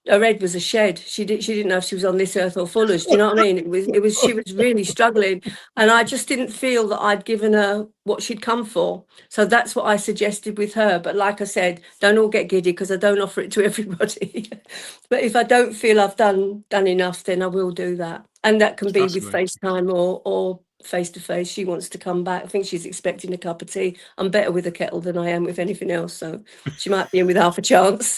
her head was a shed. She didn't know if she was on this earth or Fuller's. Do you know what I mean? She was really struggling, and I just didn't feel that I'd given her what she'd come for. So that's what I suggested with her. But like I said, don't all get giddy because I don't offer it to everybody. But if I don't feel I've done enough, then I will do that, and that can be with FaceTime or face to face. She wants to come back. I think she's expecting a cup of tea. I'm better with a kettle than I am with anything else, so she might be in with half a chance.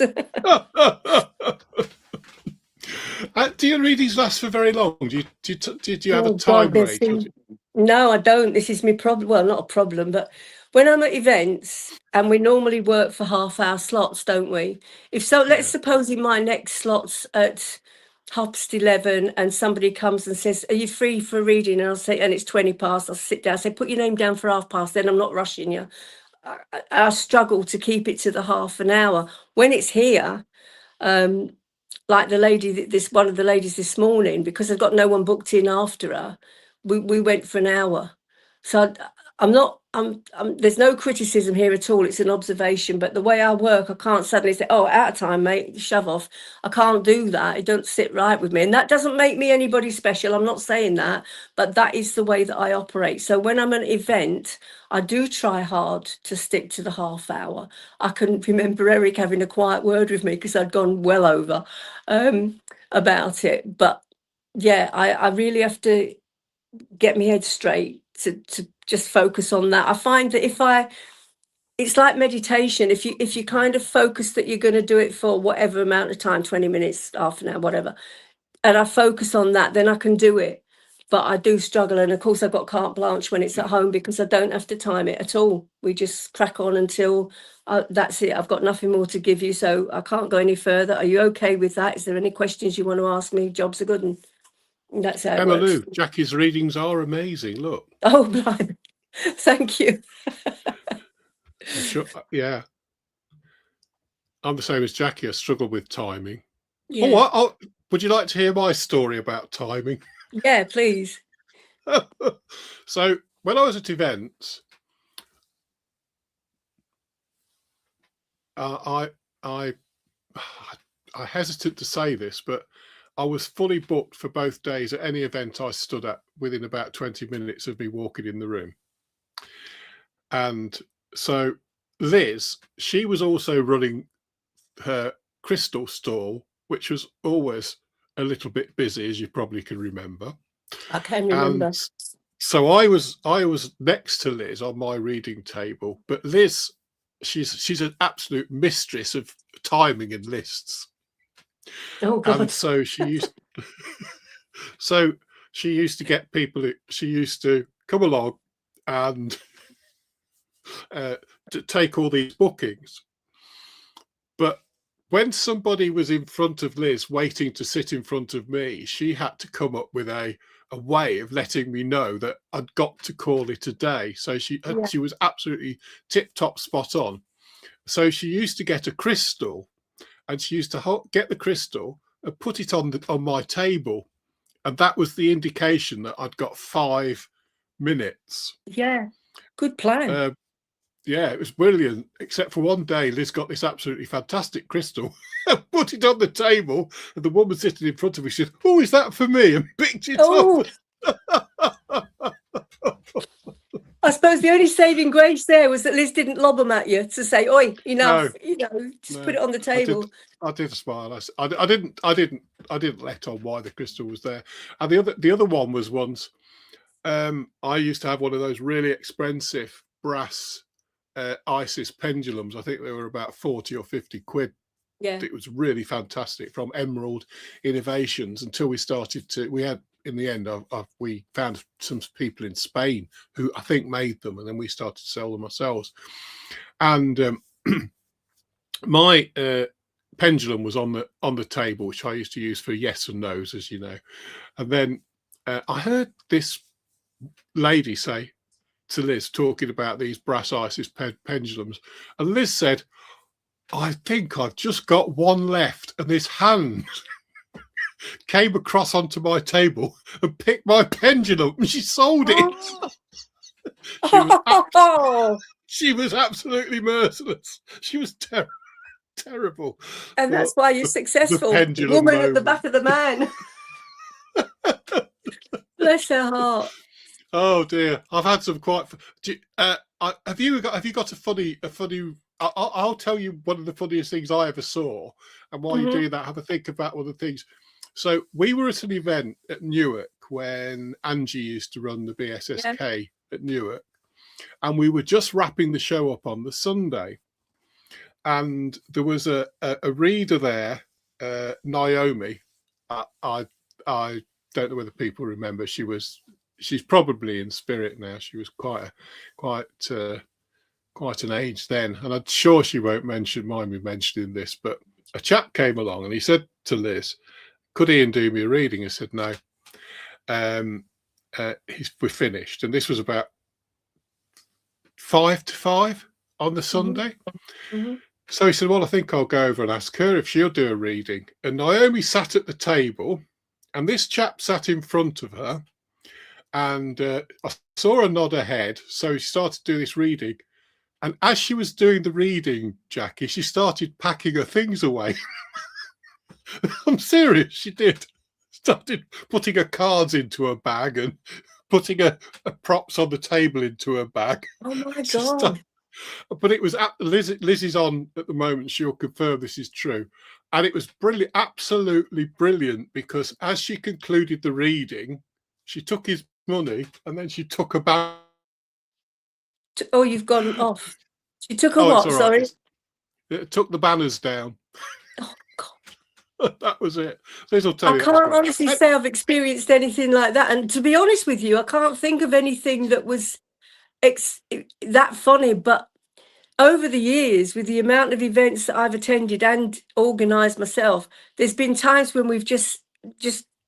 Do your readings last for very long? Did you have a time rate? No, I don't. This is my problem. Well, not a problem, but when I'm at events, and we normally work for half-hour slots, don't we? Let's suppose in my next slots at 11:30, and somebody comes and says, "Are you free for a reading?" And I'll say, and it's 20 past. I'll sit down. I say, "Put your name down for 1:30." Then I'm not rushing you. I struggle to keep it to the half an hour. When it's here, like one of the ladies this morning, because I've got no one booked in after her, we went for an hour. So there's no criticism here at all. It's an observation. But the way I work, I can't suddenly say, "Oh, out of time, mate, shove off." I can't do that. It don't sit right with me. And that doesn't make me anybody special. I'm not saying that, but that is the way that I operate. So when I'm at an event, I do try hard to stick to the half hour. I can remember Eric having a quiet word with me because I'd gone well over about it. But yeah, I really have to get my head straight to just focus on that. I find that it's like meditation. If you kind of focus that you're going to do it for whatever amount of time, 20 minutes, half an hour, whatever, and I focus on that, then I can do it. but I do struggle. And of course, I've got carte blanche when it's at home because I don't have to time it at all. We just crack on until that's it. I've got nothing more to give you, so I can't go any further. Are you okay with that? Is there any questions you want to ask me? Jobs are good, and that's how it Emma works. Lou, Jacqui's readings are amazing. Look. Oh, right. Thank you. I'm sure, yeah. I'm the same as Jacqui. I struggle with timing. Yeah. Would you like to hear my story about timing? Yeah, please. So when I was at events, I hesitate to say this, but I was fully booked for both days at any event I stood at within about 20 minutes of me walking in the room. And so Liz, she was also running her crystal stall, which was always a little bit busy, as you probably can remember. I can remember. And so I was next to Liz on my reading table, but Liz, she's an absolute mistress of timing and lists. Oh God. And so she used to get people. She used to come along and to take all these bookings. But when somebody was in front of Liz waiting to sit in front of me, she had to come up with a way of letting me know that I'd got to call it a day. So she was absolutely tip-top spot on. So she used to get a crystal, and she used to get the crystal and put it on my table, and that was the indication that I'd got 5 minutes. Yeah, good plan. Yeah, it was brilliant, except for one day Liz got this absolutely fantastic crystal and put it on the table, and the woman sitting in front of me said, "Oh, is that for me?" and picked it up. I suppose the only saving grace there was that Liz didn't lob them at you to say, "Oi, enough!" Just put it on the table. I did smile. I didn't let on why the crystal was there. And the other one was once I used to have one of those really expensive brass Isis pendulums. I think they were about 40 or 50 quid. Yeah, it was really fantastic, from Emerald Innovations, until we started to, we had, in the end, we found some people in Spain who I think made them, and then we started to sell them ourselves. And my pendulum was on the table, which I used to use for yes and no's, as you know. And then I heard this lady say to Liz, talking about these brass Isis pendulums, and Liz said, "I think I've just got one left," and this hand came across onto my table and picked my pendulum, and she sold it. She was absolutely merciless. She was terrible. And that's why you're successful. The woman at the back of the man. Bless her heart. Oh dear, I've had some quite. Have you got a funny? I'll tell you one of the funniest things I ever saw. And while you do that, have a think about one of the things. So we were at an event at Newark when Angie used to run the BSSK at Newark, and we were just wrapping the show up on the Sunday, and there was a reader there, Naomi. I don't know whether people remember. She's probably in spirit now. She was quite an age then, and I'm sure she won't mind me mentioning this, but a chap came along and he said to Liz, "Could Ian do me a reading?" I said, "No, we're finished." And this was about 5 to 5 on the Sunday. So he said, "Well, I think I'll go over and ask her if she'll do a reading." And Naomi sat at the table, and this chap sat in front of her. And I saw her nod her head, so she started to do this reading. And as she was doing the reading, Jacqui, she started packing her things away. I'm serious, she did. Started putting her cards into her bag and putting her props on the table into her bag. Oh my God. But it was Liz is on at the moment. She'll confirm this is true. And it was brilliant, absolutely brilliant, because as she concluded the reading, she took his money and then she took a bag. Oh, you've gone off. She took a what? Sorry. It took the banners down. Oh God. That was it. This will tell I you that can't story. honestly say I've experienced anything like that. And to be honest with you, I can't think of anything that was that funny. But over the years, with the amount of events that I've attended and organised myself, there's been times when we've just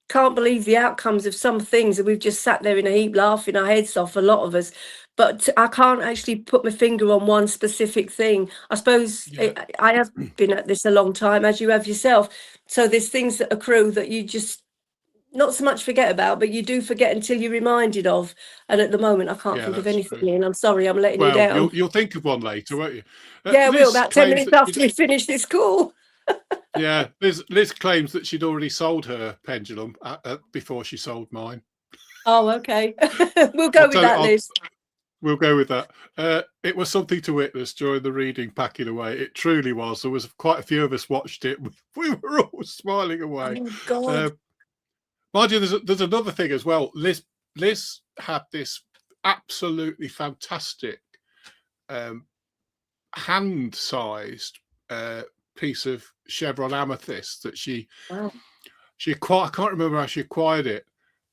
can't believe the outcomes of some things, and we've just sat there in a heap laughing our heads off, a lot of us. But I can't actually put my finger on one specific thing. I suppose I have been at this a long time, as you have yourself. So there's things that accrue that you just not so much forget about, but you do forget until you're reminded of. And at the moment, I can't think of that's anything, true. and I'm sorry, I'm letting you Well, down. you'll think of one later, won't you? Yeah, I will, Liz about 10 claims minutes that after we finish this call. yeah, Liz claims that she'd already sold her pendulum before she sold mine. Oh, okay. We'll go with that, Liz. We'll go with that. It was something to witness during the reading, packing away. It truly was. There was quite a few of us watched it. We were all smiling away. Oh, God. Mind you, there's another thing as well. Liz had this absolutely fantastic hand-sized piece of chevron amethyst that she acquired. I can't remember how she acquired it,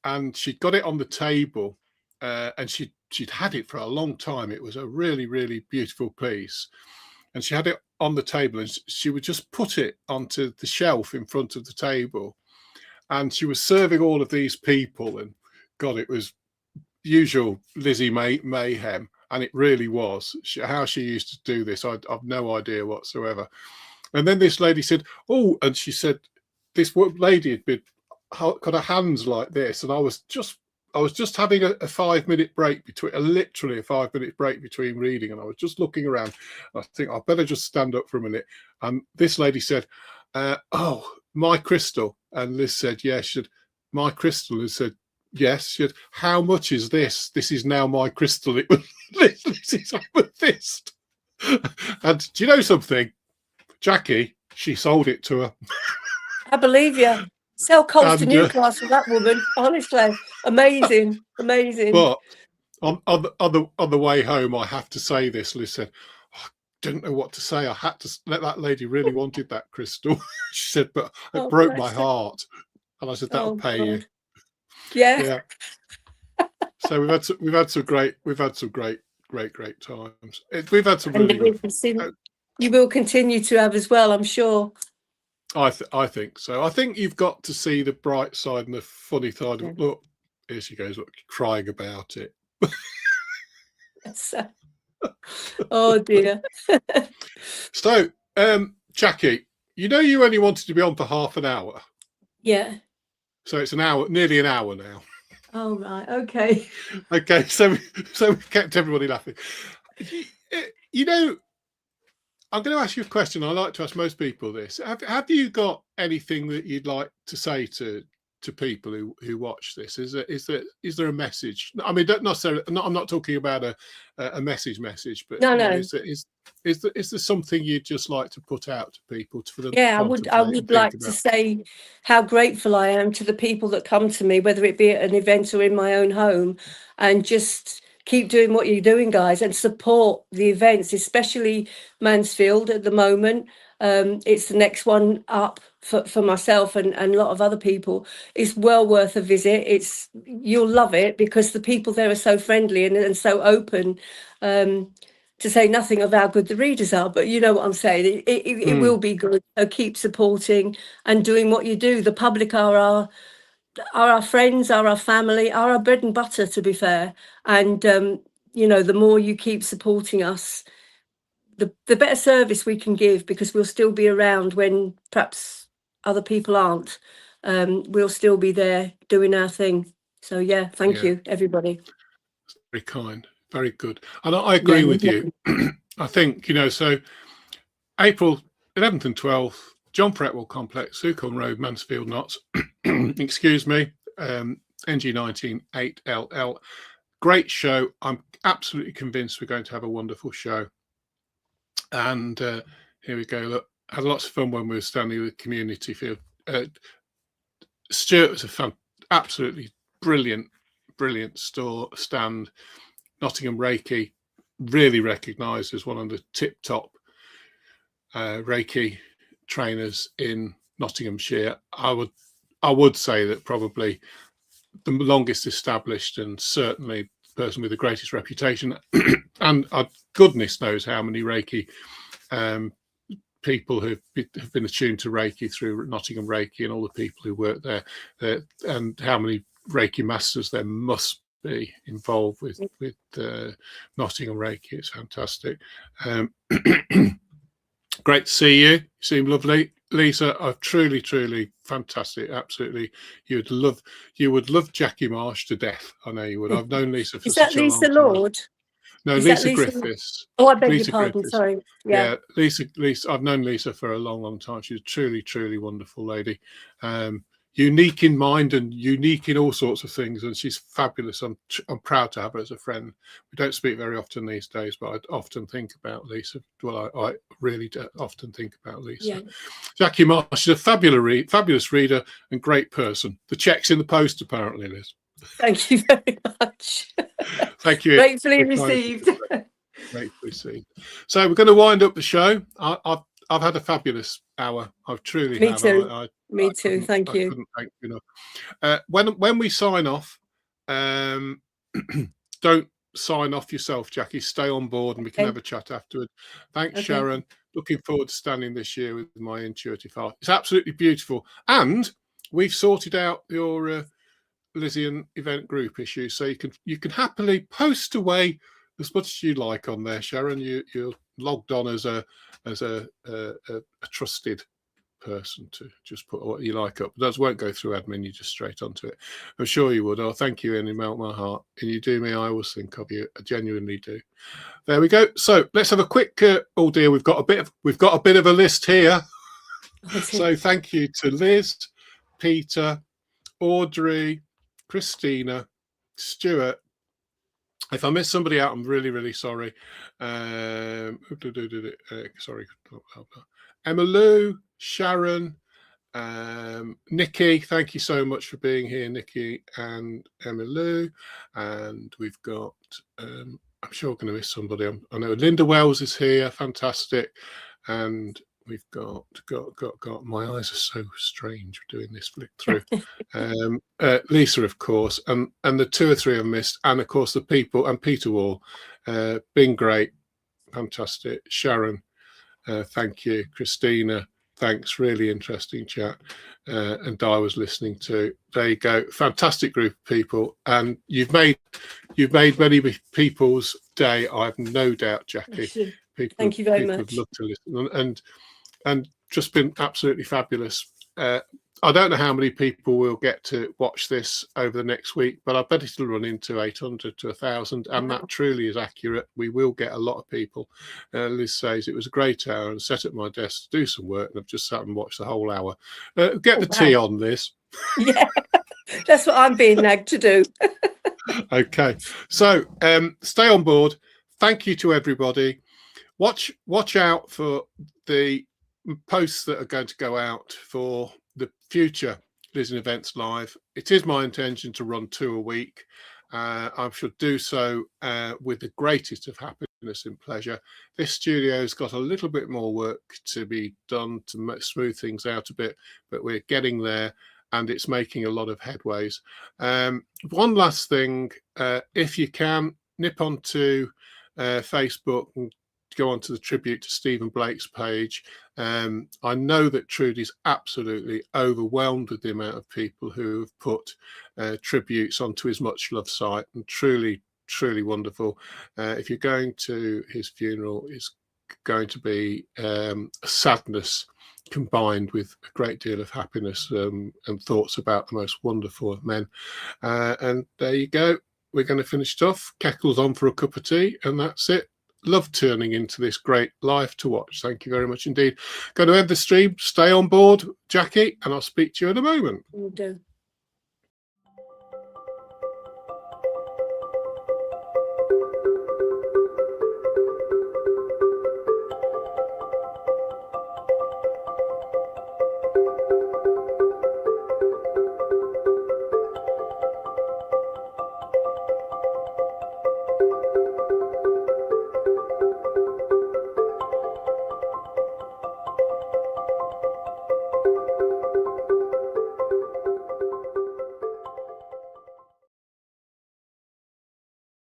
and she got it on the table, and she'd had it for a long time. It was a really, really beautiful piece, and she had it on the table, and she would just put it onto the shelf in front of the table, and she was serving all of these people, and God, it was usual Lizzie mayhem, and it really was. How she used to do this, I've no idea whatsoever. And then this lady said, "Oh," and she said, this lady had got her hands like this, and I was just having a 5-minute break between, literally a 5-minute break between reading, and I was just looking around. I think I better just stand up for a minute. And this lady said, "Oh, my crystal." And Liz said, "Yes." She said, "My crystal." Liz said, "Yes." She said, "How much is this?" "This is now my crystal." It was Liz's amethyst. And do you know something? Jacqui, she sold it to her. I believe you. Sell coals to Newcastle, that woman. Honestly, amazing. But on the way home, I have to say this. Liz said, "I didn't know what to say. I had to let that lady really wanted that crystal." She said, "But it broke my heart." And I said, "That'll pay you." Yeah. So we've had some great times. We've had some really good. You will continue to have as well, I'm sure. I think so. I think you've got to see the bright side and the funny side. Yeah. Look, here she goes, look, crying about it. Oh dear. So, Jacqui, you know you only wanted to be on for half an hour. Yeah. So it's an hour, nearly an hour now. Oh right, okay. Okay, so we kept everybody laughing. You know, I'm going to ask you a question. I like to ask most people this. Have you got anything that you'd like to say to people who watch this? Is there a message? I mean, don't necessarily. I'm not talking about a message, but no. Is there something you'd just like to put out to people for them? Yeah, I would like to say how grateful I am to the people that come to me, whether it be at an event or in my own home, and just keep doing what you're doing, guys, and support the events, especially Mansfield at the moment. It's the next one up for myself and a lot of other people. It's well worth a visit. You'll love it because the people there are so friendly and so open. To say nothing of how good the readers are, but you know what I'm saying. It will be good. So keep supporting and doing what you do. The public are our friends, are our family, are our bread and butter, to be fair. And you know, the more you keep supporting us, the better service we can give, because we'll still be around when perhaps other people aren't. We'll still be there doing our thing. So yeah, thank you, everybody. Very kind, very good. And I agree with you. I think, you know, so April 11th and 12th, John Fretwell Complex, Sucombe Road, Mansfield Notts. Excuse me, NG19 8LL. Great show. I'm absolutely convinced we're going to have a wonderful show. And here we go. Look, had lots of fun when we were standing with the community field. Stuart was a absolutely brilliant stand. Nottingham Reiki, really recognised as one of the tip-top Reiki trainers in Nottinghamshire. I would say that probably the longest established and certainly the person with the greatest reputation, and goodness knows how many Reiki people who've been attuned to Reiki through Nottingham Reiki, and all the people who work there, and how many Reiki masters there must be involved with Nottingham Reiki. It's fantastic. Great to see you. You seem lovely, Lisa. Truly fantastic. Absolutely, you would love Jacqui Marsh to death. I know you would. I've known Lisa for such a long time. Is that Lisa Lord? No, Lisa Griffiths. Oh, I beg your pardon. Sorry. Yeah, Lisa. I've known Lisa for a long time. She's a truly wonderful lady. Unique in mind and unique in all sorts of things, and she's fabulous. I'm proud to have her as a friend. We don't speak very often these days, but I often think about Lisa. Well, I really do often think about Lisa. Yeah. Jacqui Marsh is a fabulous reader and great person. The check's in the post, apparently, Liz. Thank you very much. Thank you. Gratefully received. Gratefully received. So we're going to wind up the show. I've had a fabulous hour. I've truly Me have. too. Me too. Thank you. I couldn't thank you enough. When we sign off, don't sign off yourself, Jacqui. Stay on board and we can have a chat afterwards. Thanks, Sharon. Looking forward to standing this year with my intuitive heart. It's absolutely beautiful. And we've sorted out your Lysian event group issue, so you can happily post away as much as you like on there, Sharon. You're logged on as a trusted person to just put what you like up. That won't go through admin, you just straight onto it. I'm sure you would. Oh, thank you, and you melt my heart. And you do me, I always think of you. I genuinely do. There we go. So let's have a quick oh dear, we've got a bit of a list here. So thank you to Liz, Peter, Audrey, Christina, Stuart. If I miss somebody out, I'm really sorry. Sorry. Emma Lou, Sharon, Nikki, thank you so much for being here, Nikki and Emma Lou. And we've got, I'm sure I'm going to miss somebody. I know Linda Wells is here, fantastic. And we've got my eyes are so strange doing this flick through. Lisa, of course, and the 2 or 3 I've missed, and of course the people, and Peter Wall, been great, fantastic. Sharon, thank you. Christina, thanks, really interesting chat. And Di was listening to. There you go, fantastic group of people, and you've made many people's day. I have no doubt, Jacqui. Thank you very much. Would love to listen, and just been absolutely fabulous. I don't know how many people will get to watch this over the next week, but I bet it'll run into 800 to 1,000, and that truly is accurate. We will get a lot of people. Liz says it was a great hour and sat at my desk to do some work, and I've just sat and watched the whole hour. Get the tea on, Liz. Yeah, that's what I'm being nagged to do. Okay, so stay on board. Thank you to everybody. Watch out for the posts that are going to go out for the future Lysian Events Live. It is my intention to run 2 a week. I should do so with the greatest of happiness and pleasure. This studio's got a little bit more work to be done to smooth things out a bit, but we're getting there and it's making a lot of headways. One last thing, if you can, nip onto Facebook and go onto the tribute to Stephen Blake's page. I know that Trudy's absolutely overwhelmed with the amount of people who have put tributes onto his much loved site, and truly wonderful. If you're going to his funeral, it's going to be a sadness combined with a great deal of happiness and thoughts about the most wonderful of men. And there you go. We're going to finish it off. Kettle's on for a cup of tea, and that's it. Love turning into this great live to watch. Thank you very much indeed. Going to end the stream. Stay on board, Jacqui, and I'll speak to you in a moment. Will do.